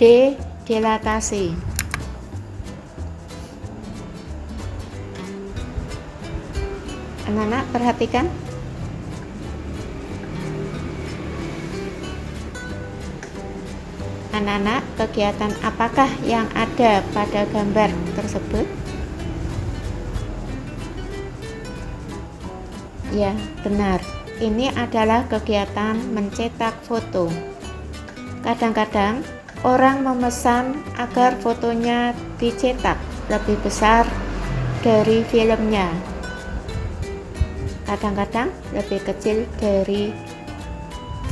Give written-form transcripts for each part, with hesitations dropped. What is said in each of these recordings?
D. Dilatasi. Anak-anak perhatikan. Anak-anak, kegiatan apakah yang ada pada gambar tersebut? Ya, benar. Ini adalah kegiatan mencetak foto. Kadang-kadang orang memesan agar fotonya dicetak lebih besar dari filmnya. Kadang-kadang lebih kecil dari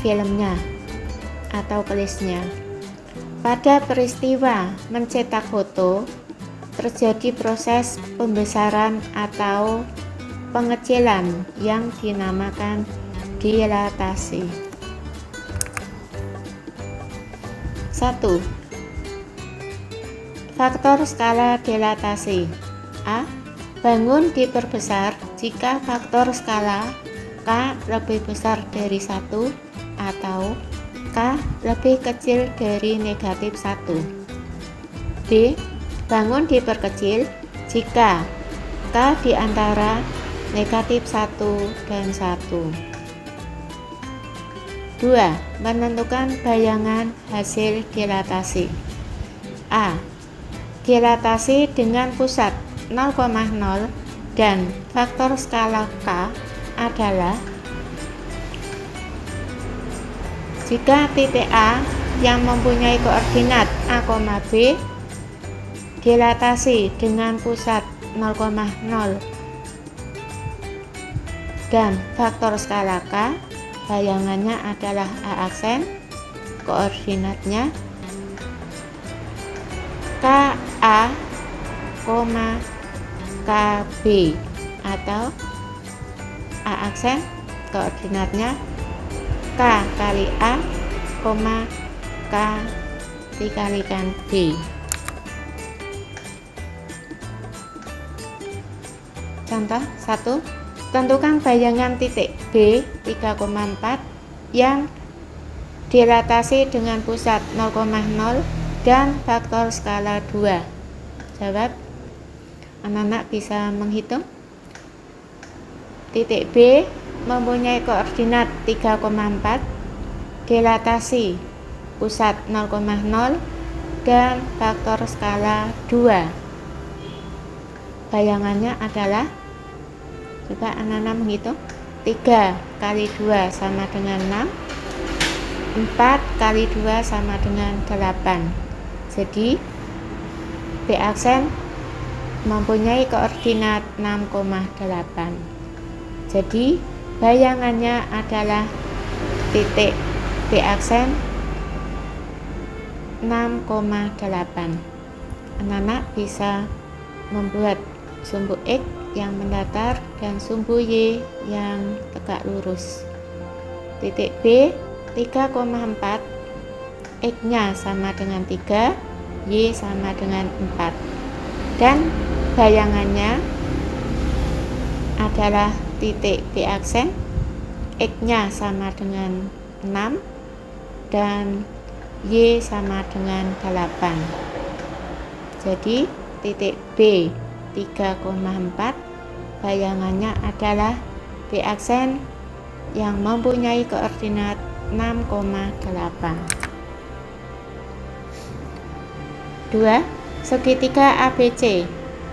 filmnya atau kelisnya. Pada peristiwa mencetak foto, terjadi proses pembesaran atau pengecilan yang dinamakan dilatasi. 1. Faktor skala dilatasi. A. Bangun diperbesar jika faktor skala K lebih besar dari 1 atau K lebih kecil dari negatif 1. B. Bangun diperkecil jika K di antara negatif 1 dan 1. 2. Menentukan bayangan hasil dilatasi. A. Dilatasi dengan pusat 0,0 dan faktor skala K adalah jika titik A yang mempunyai koordinat A, B dilatasi dengan pusat 0,0 dan faktor skala K, bayangannya adalah A aksen, koordinatnya KA, KB atau A aksen, koordinatnya K kali A, K dikalikan B. Contoh 1. Tentukan bayangan titik B 3,4 yang dilatasi dengan pusat 0,0 dan faktor skala 2. Jawab. Anak-anak bisa menghitung. Titik B mempunyai koordinat 3,4, dilatasi pusat 0,0 dan faktor skala 2. Bayangannya adalah, coba anak-anak menghitung, 3 kali 2 sama dengan 6, 4 kali 2 sama dengan 8. Jadi B aksen mempunyai koordinat 6,8. Jadi bayangannya adalah titik B aksen 6,8. Anak-anak bisa membuat sumbu X yang mendatar dan sumbu Y yang tegak lurus. Titik B 3,4, X-nya sama dengan 3, Y sama dengan 4. Dan bayangannya adalah titik B aksen, X-nya sama dengan 6 dan Y sama dengan 8. Jadi titik B 3,4 bayangannya adalah B aksen yang mempunyai koordinat 6,8. 2. Segitiga ABC.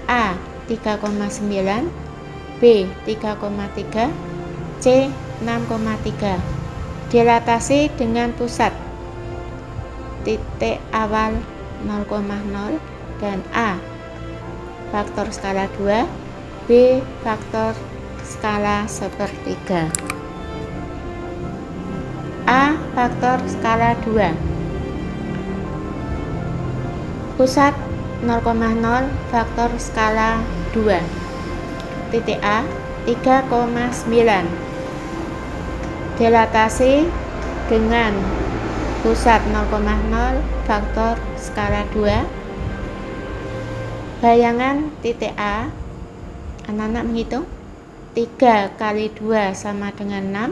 A 3,9, B 3,3, C 6,3. Dilatasi dengan pusat titik awal 0,0 dan A faktor skala 2, B faktor skala sepertiga. A faktor skala 2, pusat 0,0 faktor skala 2. Titik A 3,9, dilatasi dengan pusat 0,0 faktor skala 2. Bayangan titik A, anak-anak menghitung, 3 kali 2 sama dengan 6,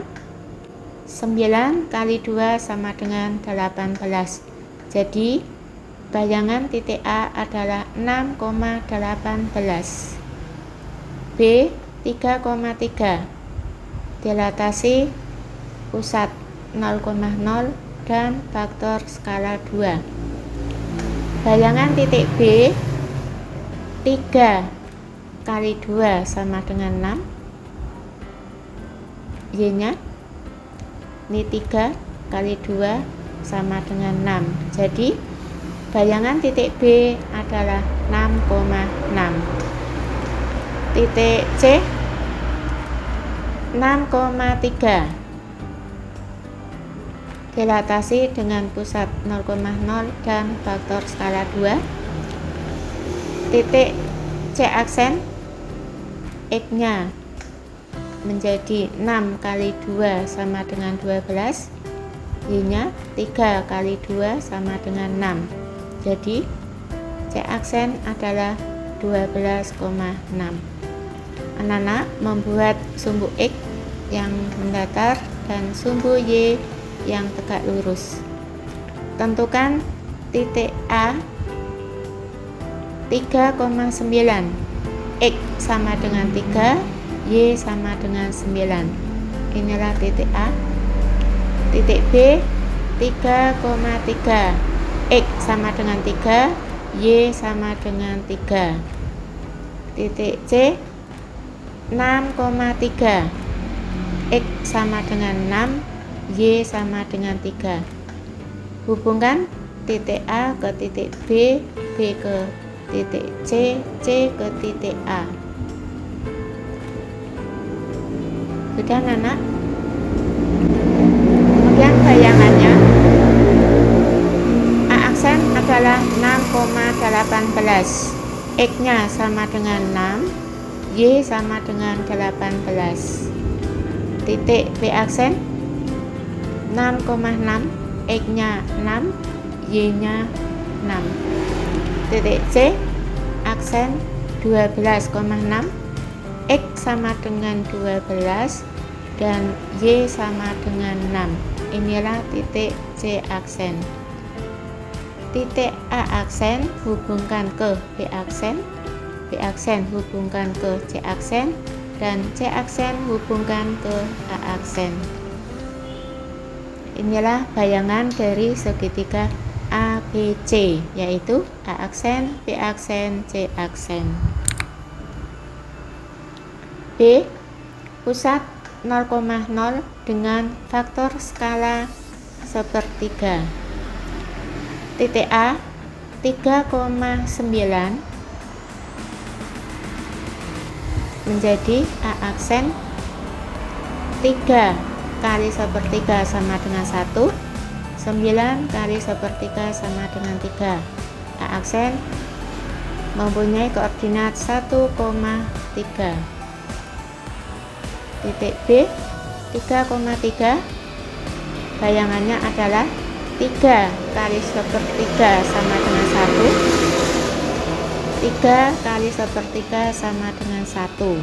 9 kali 2 sama dengan 18. Jadi bayangan titik A adalah 6,18. B 3,3. Dilatasi pusat 0,0 dan faktor skala 2. Bayangan titik B 3 kali 2 sama dengan 6. Y nya ini 3 kali 2 sama dengan 6. Jadi bayangan titik B adalah 6,6. Titik C 6,3. Dilatasi dengan pusat 0,0 dan faktor skala 2. Titik C aksen, X nya menjadi 6 kali 2 sama dengan 12. Y nya 3 kali 2 sama dengan 6. Jadi C aksen adalah 12,6. Anak-anak membuat sumbu X yang mendatar dan sumbu Y yang tegak lurus. Tentukan titik A 3,9. X sama dengan 3, Y sama dengan 9. Inilah titik A. Titik B 3,3. X sama dengan 3, Y sama dengan 3. Titik C 6,3. X sama dengan 6, Y sama dengan 3. Hubungkan titik A ke titik B, B ke titik C, C ke titik A. Sudah, anak? Kemudian bayangannya, A aksen adalah 6,18. X nya sama dengan 6, Y sama dengan 18. Titik B aksen 6,6. X nya 6, Y nya 6. Titik C aksen 12,6. X sama dengan 12 dan Y sama dengan 6. Inilah titik C aksen. Titik A aksen hubungkan ke B aksen, B aksen hubungkan ke C aksen, dan C aksen hubungkan ke A aksen. Inilah bayangan dari segitiga ABC, yaitu A aksen, B aksen, C aksen. B pusat 0,0 dengan faktor skala sepertiga. Titik A 3,9 menjadi A aksen 3 kali sepertiga sama dengan 1, 9 kali sepertiga sama dengan 3. A aksen mempunyai koordinat 1,3. Titik B 3,3, bayangannya adalah 3 kali sepertiga sama dengan 1, 3 kali sepertiga sama dengan 1.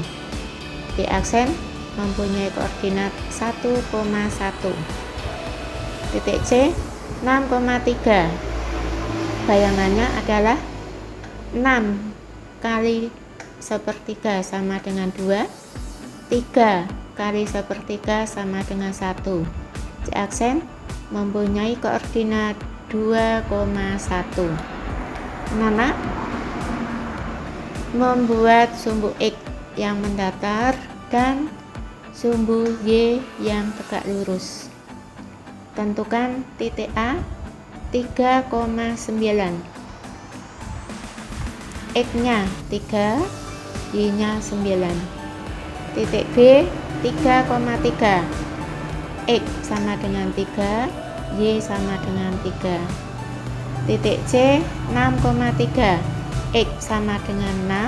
B aksen mempunyai koordinat 1,1. Titik C 6,3, bayangannya adalah 6 kali sepertiga sama dengan 2, 3 kali sepertiga sama dengan 1. C aksen mempunyai koordinat 2,1. Nana membuat sumbu X yang mendatar dan sumbu Y yang tegak lurus. Tentukan titik A 3,9. X nya 3, Y nya 9. Titik B 3,3. X sama dengan 3, Y sama dengan 3. Titik C 6,3. X sama dengan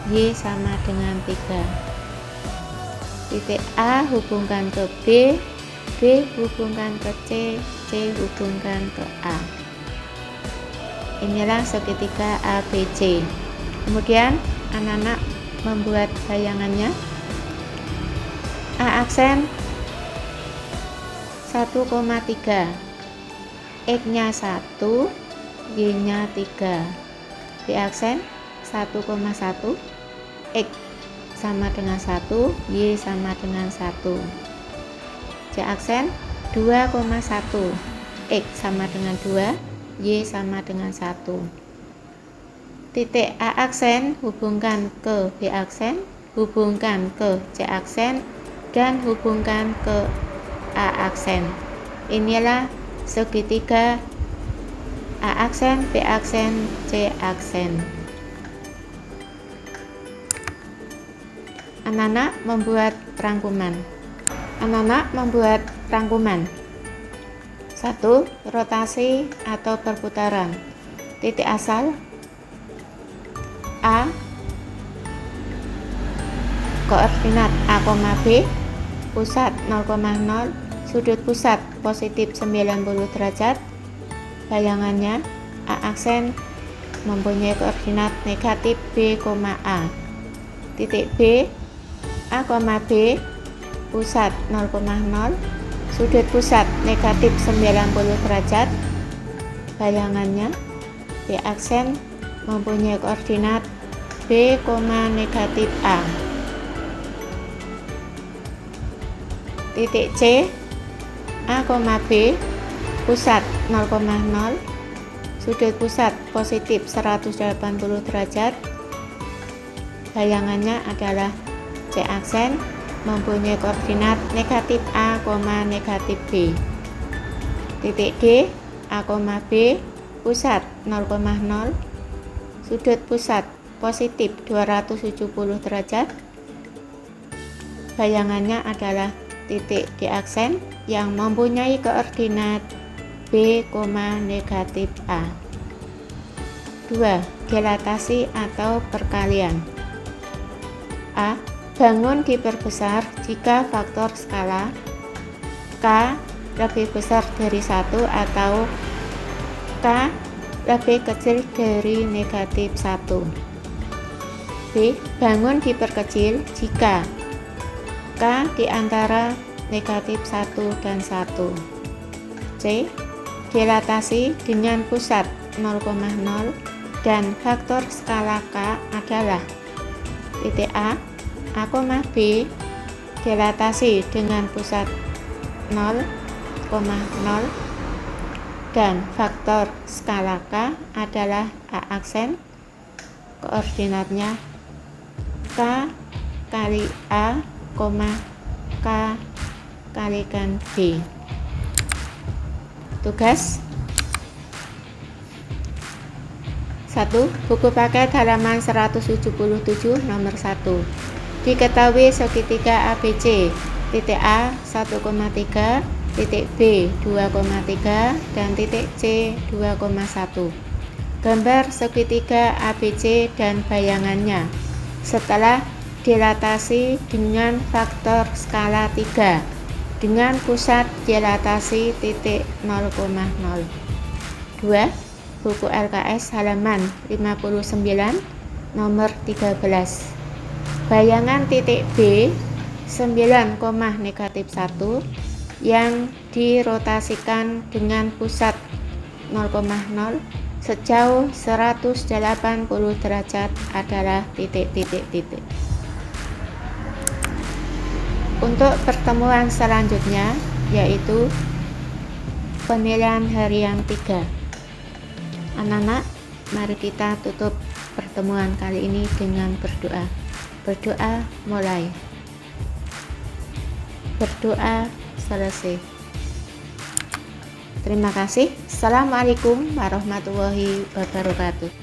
6, Y sama dengan 3. Titik A hubungkan ke B, B hubungkan ke C, C hubungkan ke A. Inilah segitiga ABC. Kemudian anak-anak membuat bayangannya. A aksen 1,3, X nya 1, Y-nya 3. B aksen 1,1, X sama dengan 1, Y sama dengan 1. C aksen 2,1, X sama dengan 2, Y sama dengan 1. Titik A aksen hubungkan ke B aksen, hubungkan ke C aksen, dan hubungkan ke A aksen. Inilah segitiga A aksen, B aksen, C aksen. Anak-anak membuat rangkuman. Anak-anak membuat rangkuman. 1. Rotasi atau perputaran. Titik asal A, koordinat A, B, pusat 0,0, sudut pusat positif 90 derajat. Bayangannya A aksen mempunyai koordinat negatif B, A. Titik B, A, B, pusat 0,0, sudut pusat negatif 90 derajat. Bayangannya B aksen mempunyai koordinat B, negatif A. Titik C, A, B, pusat 0,0, sudut pusat positif 180 derajat. Bayangannya adalah C aksen mempunyai koordinat negatif A, negatif B. Titik D, A, B, pusat 0,0, sudut pusat positif 270 derajat. Bayangannya adalah titik D aksen yang mempunyai koordinat B, negatif A. 2. Dilatasi atau perkalian. A. Bangun diperbesar jika faktor skala K lebih besar dari 1 atau K lebih kecil dari negatif 1. B. Bangun diperkecil jika K di antara negatif 1 dan 1. C. Dilatasi dengan pusat 0,0 dan faktor skala K adalah titik A, B, dilatasi dengan pusat 0,0 dan faktor skala K adalah A aksen, koordinatnya K kali A, K kalikan B. Tugas 1. Buku paket halaman 177 nomor 1. Diketahui segitiga ABC, titik A 1,3, titik B 2,3, dan titik C 2,1. Gambar segitiga ABC dan bayangannya setelah dilatasi dengan faktor skala 3 dengan pusat dilatasi titik 0,0. 2. Buku LKS halaman 59 nomor 13. Bayangan titik B 9, negatif 1 yang dirotasikan dengan pusat 0,0 sejauh 180 derajat adalah titik-titik-titik. Untuk pertemuan selanjutnya yaitu penilaian harian 3. Anak-anak, mari kita tutup pertemuan kali ini dengan berdoa. Berdoa mulai. Berdoa selesai. Terima kasih. Assalamualaikum warahmatullahi wabarakatuh.